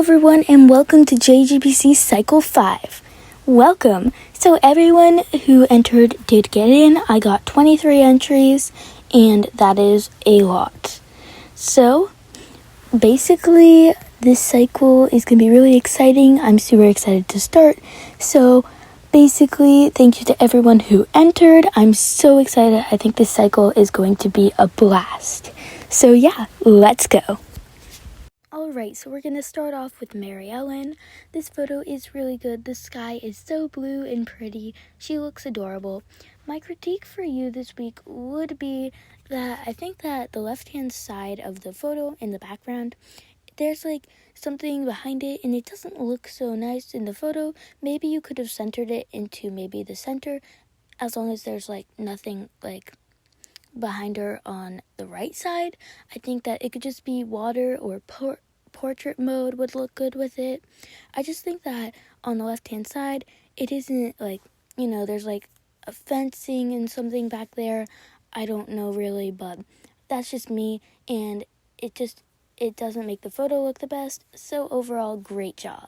everyone, and welcome to JAGPC Cycle 5. Welcome! So everyone who entered did get in. I got 23 entries, and that is a lot. So, basically, this cycle is going to be really exciting. I'm super excited to start. So, basically, thank you to everyone who entered. I'm so excited. I think this cycle is going to be a blast. So yeah, let's go. Alright, so we're going to start off with Mary Ellen. This photo is really good. The sky is so blue and pretty. She looks adorable. My critique for you this week would be that I think that the left-hand side of the photo in the background, there's like something behind it and it doesn't look so nice in the photo. Maybe you could have centered it into maybe the center, as long as there's like nothing like behind her on the right side. I think that it could just be water or portrait mode would look good with it. I just think that on the left hand side, it isn't like, there's like a fencing and something back there. I don't know really, but that's just me, and it doesn't make the photo look the best. So overall, great job.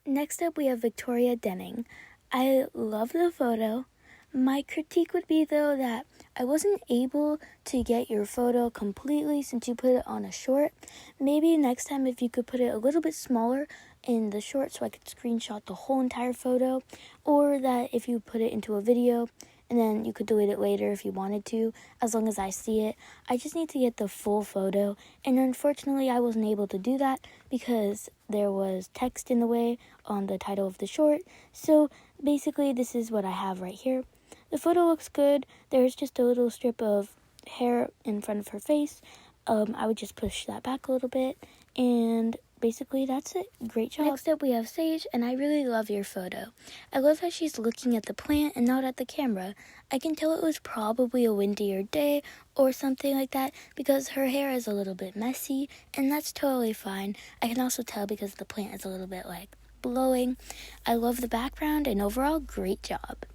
Next up, we have Victoria Denning. I love the photo. My critique would be, though, that I wasn't able to get your photo completely since you put it on a short. Maybe next time if you could put it a little bit smaller in the short so I could screenshot the whole entire photo, or that if you put it into a video and then you could delete it later if you wanted to, as long as I see it. I just need to get the full photo, and unfortunately I wasn't able to do that because there was text in the way on the title of the short. So basically this is what I have right here. The photo looks good. There's just a little strip of hair in front of her face. I would just push that back a little bit, and basically that's it. Great job. Next up we have Sage, and I really love your photo. I love how she's looking at the plant and not at the camera. I can tell it was probably a windier day or something like that because her hair is a little bit messy, and that's totally fine. I can also tell because the plant is a little bit like blowing. I love the background, and overall, great job.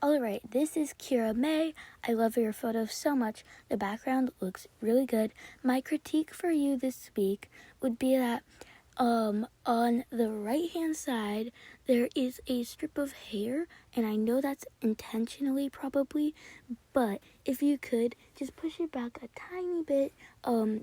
Alright, this is Kira May. I love your photo so much. The background looks really good. My critique for you this week would be that on the right hand side there is a strip of hair, and I know that's intentionally probably, but if you could just push it back a tiny bit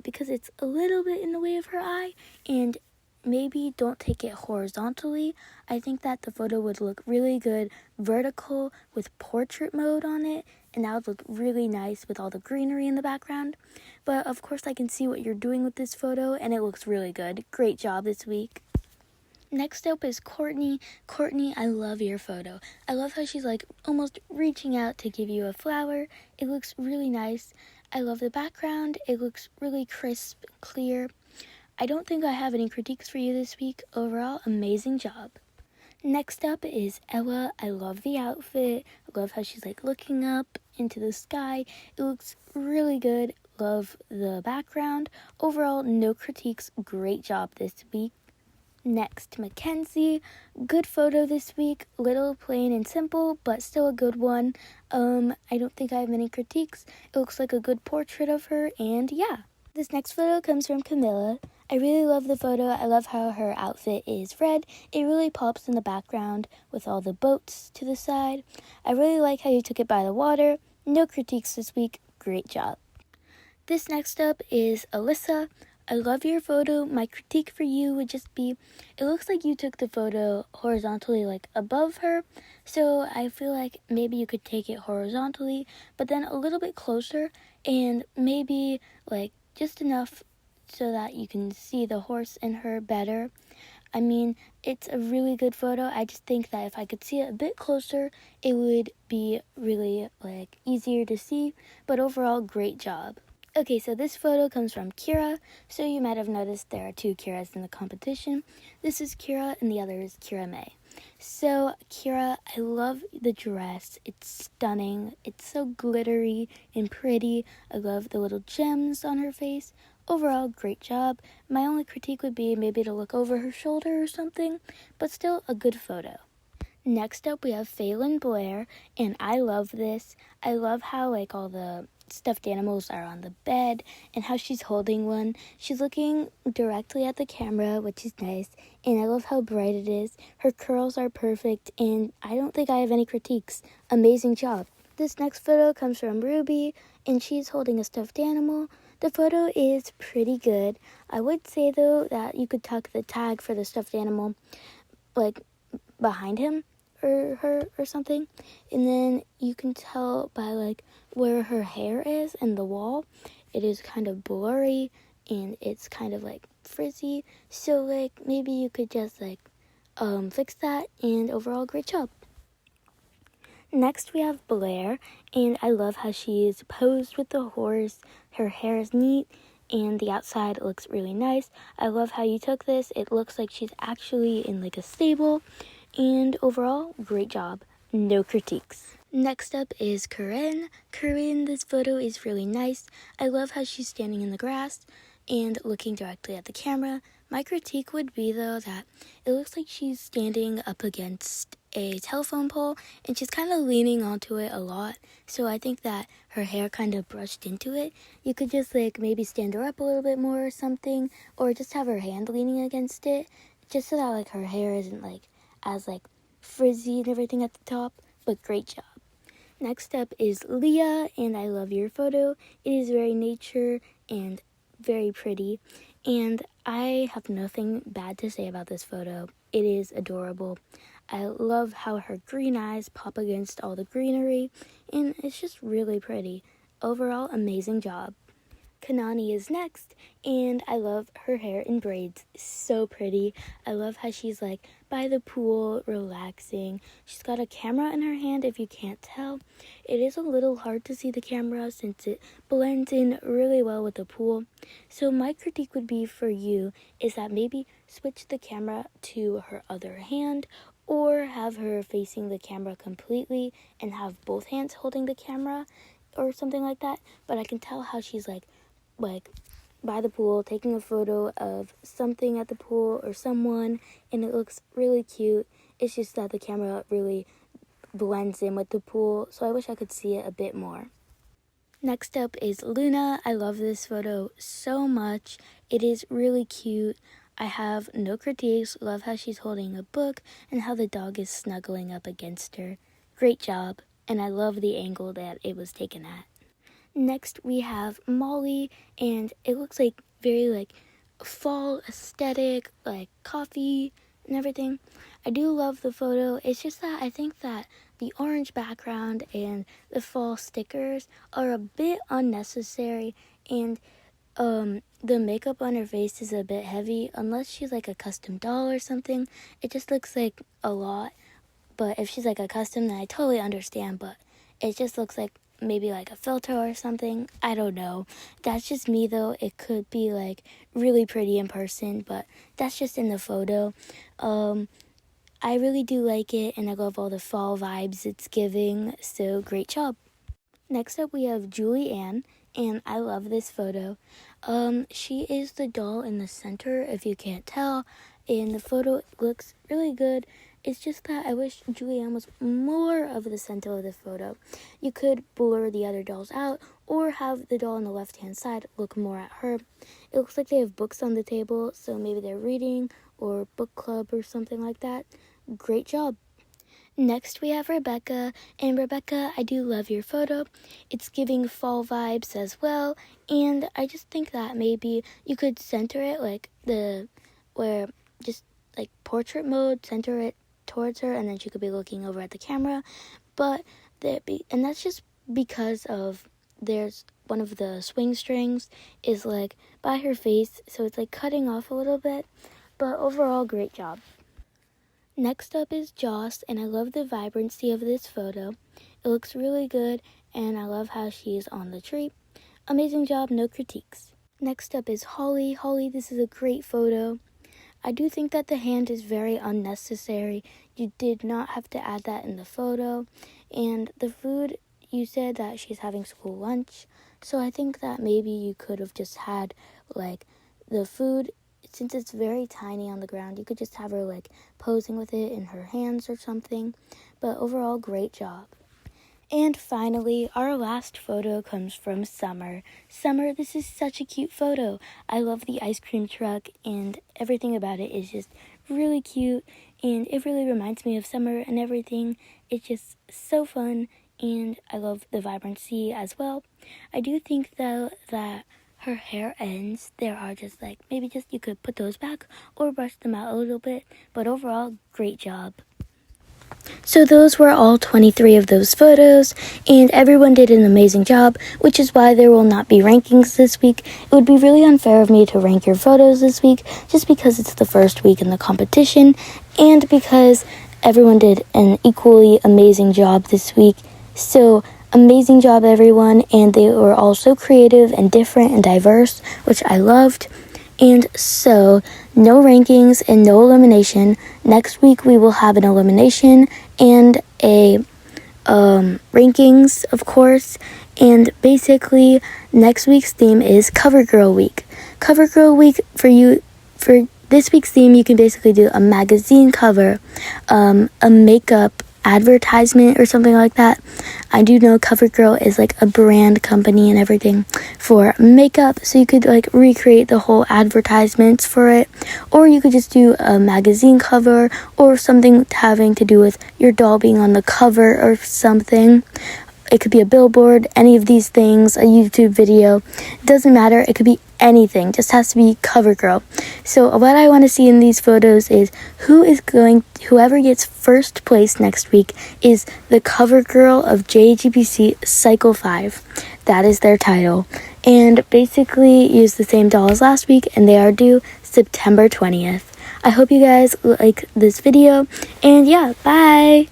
because it's a little bit in the way of her eye, and maybe don't take it horizontally. I think that the photo would look really good vertical with portrait mode on it, and that would look really nice with all the greenery in the background. But of course I can see what you're doing with this photo, and it looks really good. Great job this week. Next up is Courtney. Courtney, I love your photo. I love how she's like almost reaching out to give you a flower. It looks really nice. I love the background. It looks really crisp, clear. I don't think I have any critiques for you this week. Overall, amazing job. Next up is Ella. I love the outfit. I love how she's like looking up into the sky. It looks really good. Love the background. Overall, no critiques. Great job this week. Next, Mackenzie. Good photo this week. Little plain and simple, but still a good one. I don't think I have any critiques. It looks like a good portrait of her, and yeah. This next photo comes from Camilla. I really love the photo. I love how her outfit is red. It really pops in the background with all the boats to the side. I really like how you took it by the water. No critiques this week. Great job. This next up is Alyssa. I love your photo. My critique for you would just be, it looks like you took the photo horizontally like above her. So I feel like maybe you could take it horizontally, but then a little bit closer, and maybe like just enough so that you can see the horse in her better. I mean, it's a really good photo. I just think that if I could see it a bit closer, it would be really like easier to see, but overall, great job. Okay, so this photo comes from Kira. So you might have noticed there are two Kiras in the competition. This is Kira and the other is Kira May. So Kira, I love the dress. It's stunning. It's so glittery and pretty. I love the little gems on her face. Overall, great job. My only critique would be maybe to look over her shoulder or something, but still a good photo. Next up, we have Phelan Blair, and I love this. I love how like all the stuffed animals are on the bed and how she's holding one. She's looking directly at the camera, which is nice, and I love how bright it is. Her curls are perfect, and I don't think I have any critiques. Amazing job. This next photo comes from Ruby, and she's holding a stuffed animal. The photo is pretty good. I would say, though, that you could tuck the tag for the stuffed animal, like, behind him or her or something. And then you can tell by, like, where her hair is and the wall. It is kind of blurry, and it's kind of, like, frizzy. So, like, maybe you could just, like, fix that, and overall, great job. Next, we have Blair, and I love how she is posed with the horse. Her hair is neat, and the outside looks really nice. I love how you took this. It looks like she's actually in, like, a stable, and overall, great job. No critiques. Next up is Corinne. Corinne, this photo is really nice. I love how she's standing in the grass and looking directly at the camera. My critique would be, though, that it looks like she's standing up against a telephone pole, and she's kind of leaning onto it a lot, so I think that her hair kind of brushed into it. You could just, like, maybe stand her up a little bit more or something, or just have her hand leaning against it, just so that, like, her hair isn't, like, as, like, frizzy and everything at the top, but great job. Next up is Leah, and I love your photo. It is very nature and very pretty, and I have nothing bad to say about this photo. It is adorable. I love how her green eyes pop against all the greenery, and it's just really pretty. Overall, amazing job. Kanani is next, and I love her hair in braids. So pretty. I love how she's, like, by the pool, relaxing. She's got a camera in her hand, if you can't tell. It is a little hard to see the camera since it blends in really well with the pool. So my critique would be for you is that maybe switch the camera to her other hand, or have her facing the camera completely and have both hands holding the camera or something like that. But I can tell how she's, like by the pool, taking a photo of something at the pool or someone, and it looks really cute. It's just that the camera really blends in with the pool, so I wish I could see it a bit more. Next up is Luna. I love this photo so much. It is really cute. I have no critiques. Love how she's holding a book and how the dog is snuggling up against her. Great job, and I love the angle that it was taken at. Next, we have Molly, and it looks like very, like, fall aesthetic, like coffee and everything. I do love the photo. It's just that I think that the orange background and the fall stickers are a bit unnecessary, and the makeup on her face is a bit heavy. Unless she's, like, a custom doll or something, it just looks like a lot. But if she's, like, a custom, then I totally understand, but it just looks like maybe like a filter or something. I don't know. That's just me, though. It could be, like, really pretty in person, but that's just in the photo. I really do like it, and I love all the fall vibes it's giving, so great job. Next up, we have Julie Ann, and I love this photo. She is the doll in the center, if you can't tell, and the photo looks really good. It's just that I wish Julianne was more of the center of the photo. You could blur the other dolls out, or have the doll on the left-hand side look more at her. It looks like they have books on the table, so maybe they're reading, or book club or something like that. Great job. Next, we have Rebecca, and Rebecca, I do love your photo. It's giving fall vibes as well, and I just think that maybe you could center it, like, portrait mode, center it towards her, and then she could be looking over at the camera. And that's just because of there's one of the swing strings is, like, by her face, so it's, like, cutting off a little bit, but overall, great job. Next up is Joss, and I love the vibrancy of this photo. It looks really good, and I love how she's on the tree. Amazing job, no critiques. Next up is Holly. Holly, this is a great photo. I do think that the hand is very unnecessary. You did not have to add that in the photo. And the food, you said that she's having school lunch. So I think that maybe you could have just had, like, the food, since it's very tiny on the ground, you could just have her, like, posing with it in her hands or something. But overall, great job. And finally, our last photo comes from Summer. Summer, this is such a cute photo. I love the ice cream truck, and everything about it is just really cute, and it really reminds me of summer and everything. It's just so fun, and I love the vibrancy as well. I do think, though, that her hair ends, there are just like, maybe just you could put those back or brush them out a little bit, but overall, great job. So those were all 23 of those photos, and everyone did an amazing job, which is why there will not be rankings this week. It would be really unfair of me to rank your photos this week, just because it's the first week in the competition, and because everyone did an equally amazing job this week. So amazing job, everyone, and they were all so creative and different and diverse, which I loved. And so, no rankings and no elimination. Next week we will have an elimination and a rankings, of course. And basically, next week's theme is Cover Girl Week. Cover Girl Week for this week's theme, you can basically do a magazine cover, a makeup advertisement or something like that. I do know CoverGirl is like a brand company and everything for makeup, so you could like recreate the whole advertisements for it, or you could just do a magazine cover or something having to do with your doll being on the cover or something. It could be a billboard, any of these things, a YouTube video. It doesn't matter. It could be anything. Just has to be CoverGirl. So what I want to see in these photos is whoever gets first place next week is the CoverGirl of JAGPC Cycle 5. That is their title. And basically use the same doll as last week, and they are due September 20th. I hope you guys like this video, and yeah, bye!